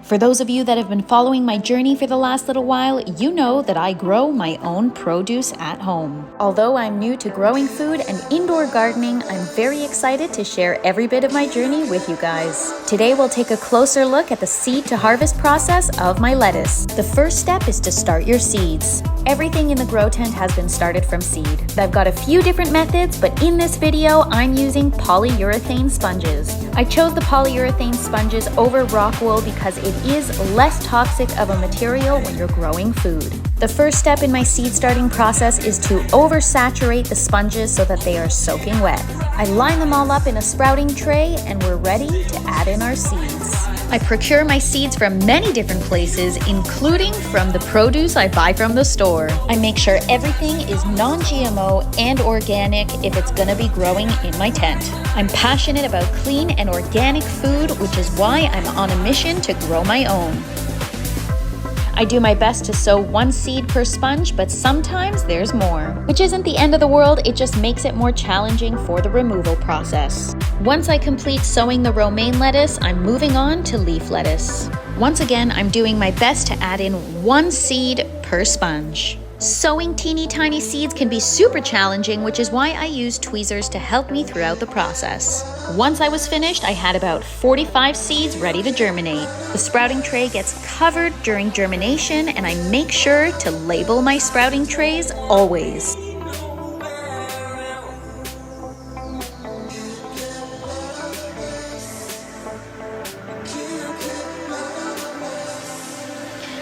For those of you that have been following my journey for the last little while, you know that I grow my own produce at home. Although I'm new to growing food and indoor gardening, I'm very excited to share every bit of my journey with you guys. Today we'll take a closer look at the seed to harvest process of my lettuce. The first step is to start your seeds. Everything in the grow tent has been started from seed. I've got a few different methods, but in this video, I'm using polyurethane sponges. I chose the polyurethane sponges over rock wool because it is less toxic of a material when you're growing food. The first step in my seed starting process is to oversaturate the sponges so that they are soaking wet. I line them all up in a sprouting tray and we're ready to add in our seeds. I procure my seeds from many different places, including from the produce I buy from the store. I make sure everything is non-GMO and organic if it's gonna be growing in my tent. I'm passionate about clean and organic food, which is why I'm on a mission to grow my own. I do my best to sow one seed per sponge, but sometimes there's more. Which isn't the end of the world, it just makes it more challenging for the removal process. Once I complete sowing the romaine lettuce, I'm moving on to leaf lettuce. Once again, I'm doing my best to add in one seed per sponge. Sowing teeny tiny seeds can be super challenging, which is why I use tweezers to help me throughout the process. Once I was finished, I had about 45 seeds ready to germinate. The sprouting tray gets covered during germination, and I make sure to label my sprouting trays always.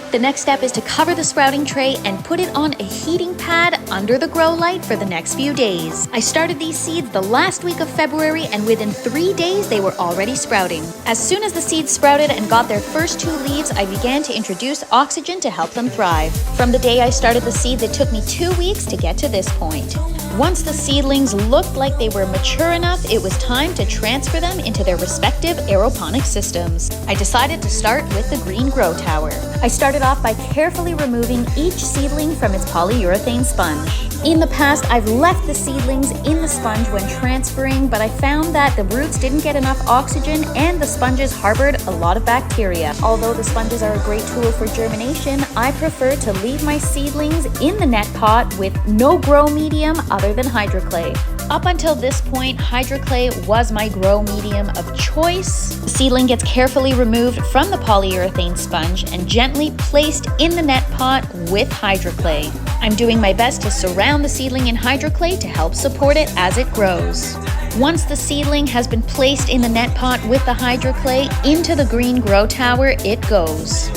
The next step is to cover the sprouting tray and put it on a heating pad under the grow light for the next few days. I started these seeds the last week of February, and within 3 days they were already sprouting. As soon as the seeds sprouted and got their first 2 leaves, I began to introduce oxygen to help them thrive. From the day I started the seeds, it took me 2 weeks to get to this point. Once the seedlings looked like they were mature enough, it was time to transfer them into their respective aeroponic systems. I decided to start with the green grow tower. I started off by carefully removing each seedling from its polyurethane sponge. In the past, I've left the seedlings in the sponge when transferring, but I found that the roots didn't get enough oxygen and the sponges harbored a lot of bacteria. Although the sponges are a great tool for germination, I prefer to leave my seedlings in the net pot with no grow medium other than hydroclay. Up until this point, hydroclay was my grow medium of choice. The seedling gets carefully removed from the polyurethane sponge and gently placed in the net pot with hydroclay. I'm doing my best to surround the seedling in hydroclay to help support it as it grows. Once the seedling has been placed in the net pot with the hydroclay, into the green grow tower it goes.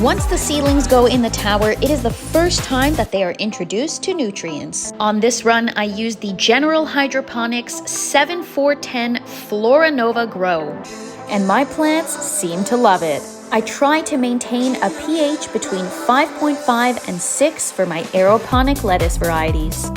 Once the seedlings go in the tower, it is the first time that they are introduced to nutrients. On this run, I used the General Hydroponics 7410 Flora Nova Grow, and my plants seem to love it. I try to maintain a pH between 5.5 and 6 for my aeroponic lettuce varieties.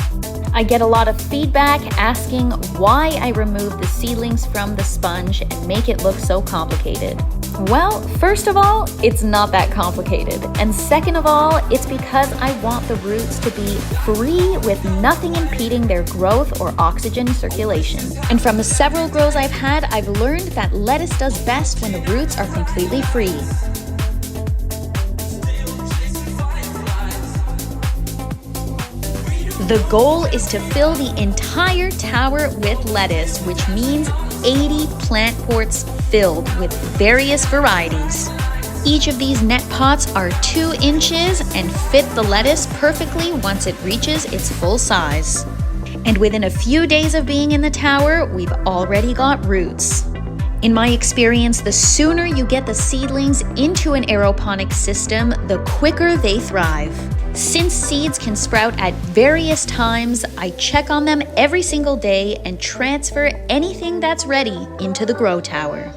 I get a lot of feedback asking why I remove the seedlings from the sponge and make it look so complicated. Well, first of all, it's not that complicated. And second of all, it's because I want the roots to be free with nothing impeding their growth or oxygen circulation. And from the several grows I've had, I've learned that lettuce does best when the roots are completely free. The goal is to fill the entire tower with lettuce, which means 80 plant ports filled with various varieties. Each of these net pots are 2 inches and fit the lettuce perfectly once it reaches its full size. And within a few days of being in the tower, we've already got roots. In my experience, the sooner you get the seedlings into an aeroponic system, the quicker they thrive. Since seeds can sprout at various times, I check on them every single day and transfer anything that's ready into the grow tower.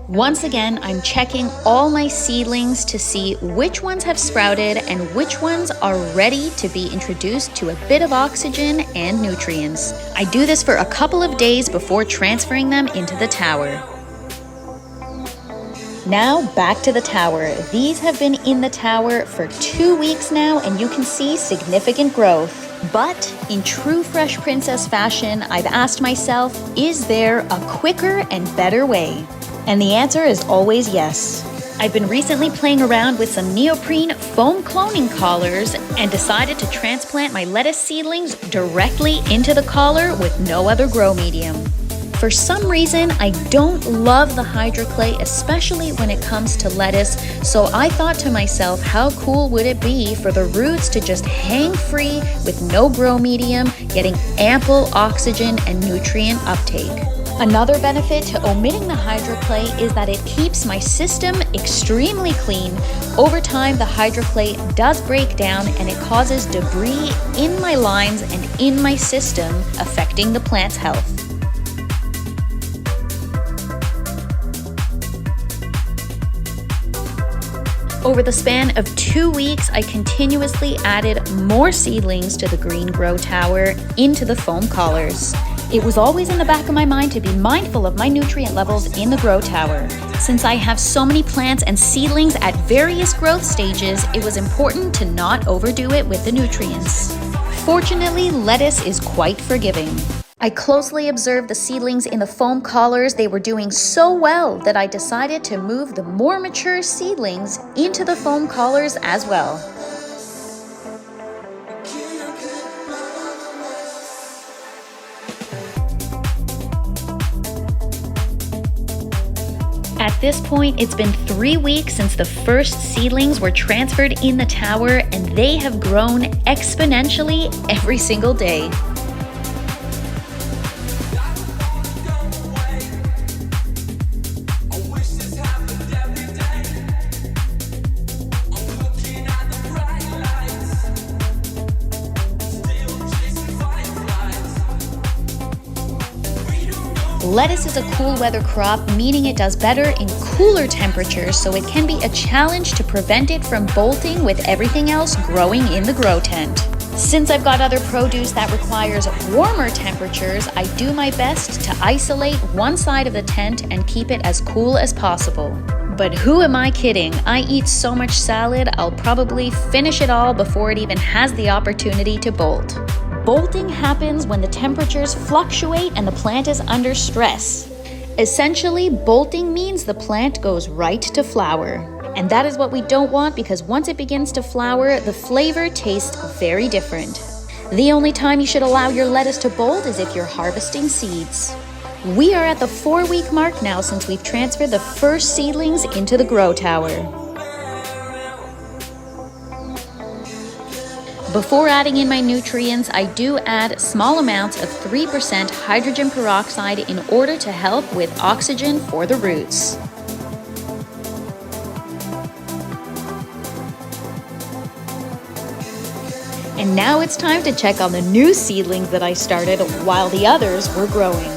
Once again, I'm checking all my seedlings to see which ones have sprouted and which ones are ready to be introduced to a bit of oxygen and nutrients. I do this for a couple of days before transferring them into the tower. Now back to the tower. These have been in the tower for 2 weeks now, and you can see significant growth. But in true Fresh Princess fashion, I've asked myself, is there a quicker and better way? And the answer is always yes. I've been recently playing around with some neoprene foam cloning collars and decided to transplant my lettuce seedlings directly into the collar with no other grow medium. For some reason, I don't love the hydroclay, especially when it comes to lettuce, so I thought to myself, how cool would it be for the roots to just hang free with no grow medium, getting ample oxygen and nutrient uptake. Another benefit to omitting the hydroclay is that it keeps my system extremely clean. Over time, the hydroclay does break down and it causes debris in my lines and in my system, affecting the plant's health. Over the span of 2 weeks, I continuously added more seedlings to the green grow tower into the foam collars. It was always in the back of my mind to be mindful of my nutrient levels in the grow tower. Since I have so many plants and seedlings at various growth stages, it was important to not overdo it with the nutrients. Fortunately, lettuce is quite forgiving. I closely observed the seedlings in the foam collars. They were doing so well that I decided to move the more mature seedlings into the foam collars as well. At this point, it's been 3 weeks since the first seedlings were transferred in the tower, and they have grown exponentially every single day. Lettuce is a cool weather crop, meaning it does better in cooler temperatures, so it can be a challenge to prevent it from bolting with everything else growing in the grow tent. Since I've got other produce that requires warmer temperatures, I do my best to isolate one side of the tent and keep it as cool as possible. But who am I kidding? I eat so much salad, I'll probably finish it all before it even has the opportunity to bolt. Bolting happens when the temperatures fluctuate and the plant is under stress. Essentially, bolting means the plant goes right to flower. And that is what we don't want, because once it begins to flower, the flavor tastes very different. The only time you should allow your lettuce to bolt is if you're harvesting seeds. We are at the 4-week mark now since we've transferred the first seedlings into the grow tower. Before adding in my nutrients, I do add small amounts of 3% hydrogen peroxide in order to help with oxygen for the roots. And now it's time to check on the new seedlings that I started while the others were growing.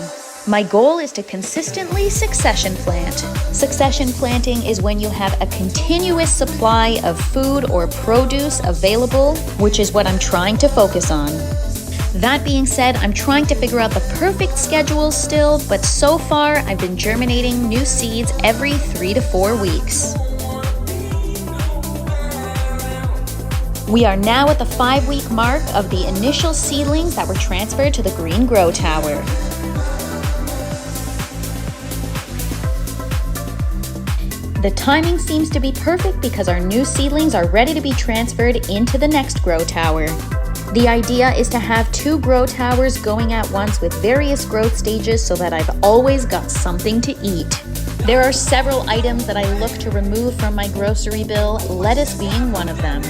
My goal is to consistently succession plant. Succession planting is when you have a continuous supply of food or produce available, which is what I'm trying to focus on. That being said, I'm trying to figure out the perfect schedule still, but so far I've been germinating new seeds every 3 to 4 weeks. We are now at the 5-week mark of the initial seedlings that were transferred to the green grow tower. The timing seems to be perfect because our new seedlings are ready to be transferred into the next grow tower. The idea is to have 2 grow towers going at once with various growth stages so that I've always got something to eat. There are several items that I look to remove from my grocery bill, lettuce being one of them.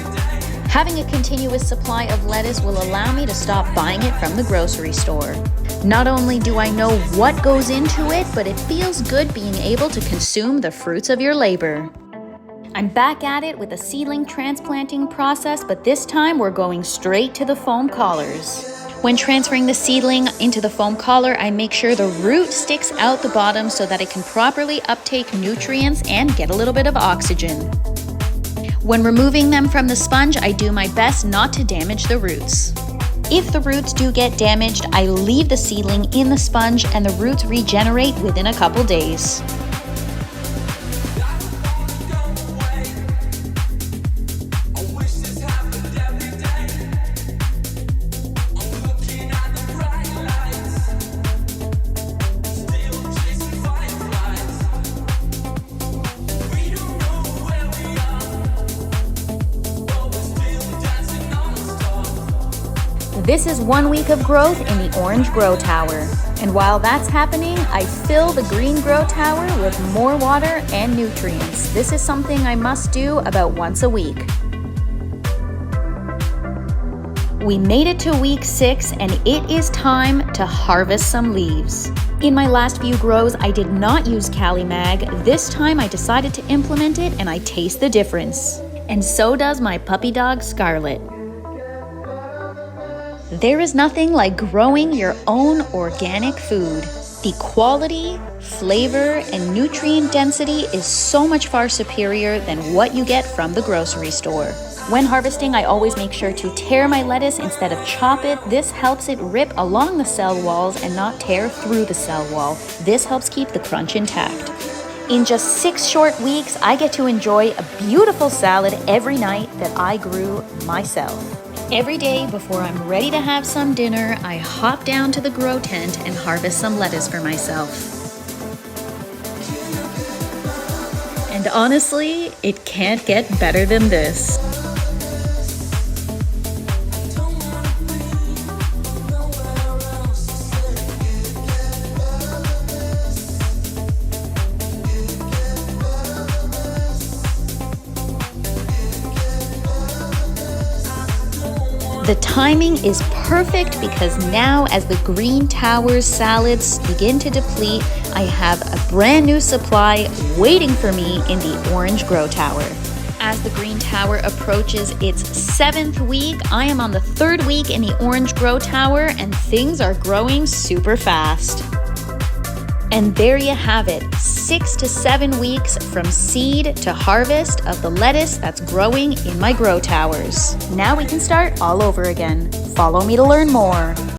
Having a continuous supply of lettuce will allow me to stop buying it from the grocery store. Not only do I know what goes into it, but it feels good being able to consume the fruits of your labor. I'm back at it with the seedling transplanting process, but this time we're going straight to the foam collars. When transferring the seedling into the foam collar, I make sure the root sticks out the bottom so that it can properly uptake nutrients and get a little bit of oxygen. When removing them from the sponge, I do my best not to damage the roots. If the roots do get damaged, I leave the seedling in the sponge and the roots regenerate within a couple days. This is 1 week of growth in the orange grow tower. And while that's happening, I fill the green grow tower with more water and nutrients. This is something I must do about once a week. We made it to week 6 and it is time to harvest some leaves. In my last few grows, I did not use CaliMag. This time I decided to implement it and I taste the difference. And so does my puppy dog, Scarlet. There is nothing like growing your own organic food. The quality, flavor, and nutrient density is so much far superior than what you get from the grocery store. When harvesting, I always make sure to tear my lettuce instead of chop it. This helps it rip along the cell walls and not tear through the cell wall. This helps keep the crunch intact. In just 6 short weeks, I get to enjoy a beautiful salad every night that I grew myself. Every day before I'm ready to have some dinner, I hop down to the grow tent and harvest some lettuce for myself. And honestly, it can't get better than this. The timing is perfect because now as the green tower's salads begin to deplete, I have a brand new supply waiting for me in the orange grow tower. As the green tower approaches its 7th week, I am on the 3rd week in the orange grow tower and things are growing super fast. And there you have it, 6 to 7 weeks from seed to harvest of the lettuce that's growing in my grow towers. Now we can start all over again. Follow me to learn more.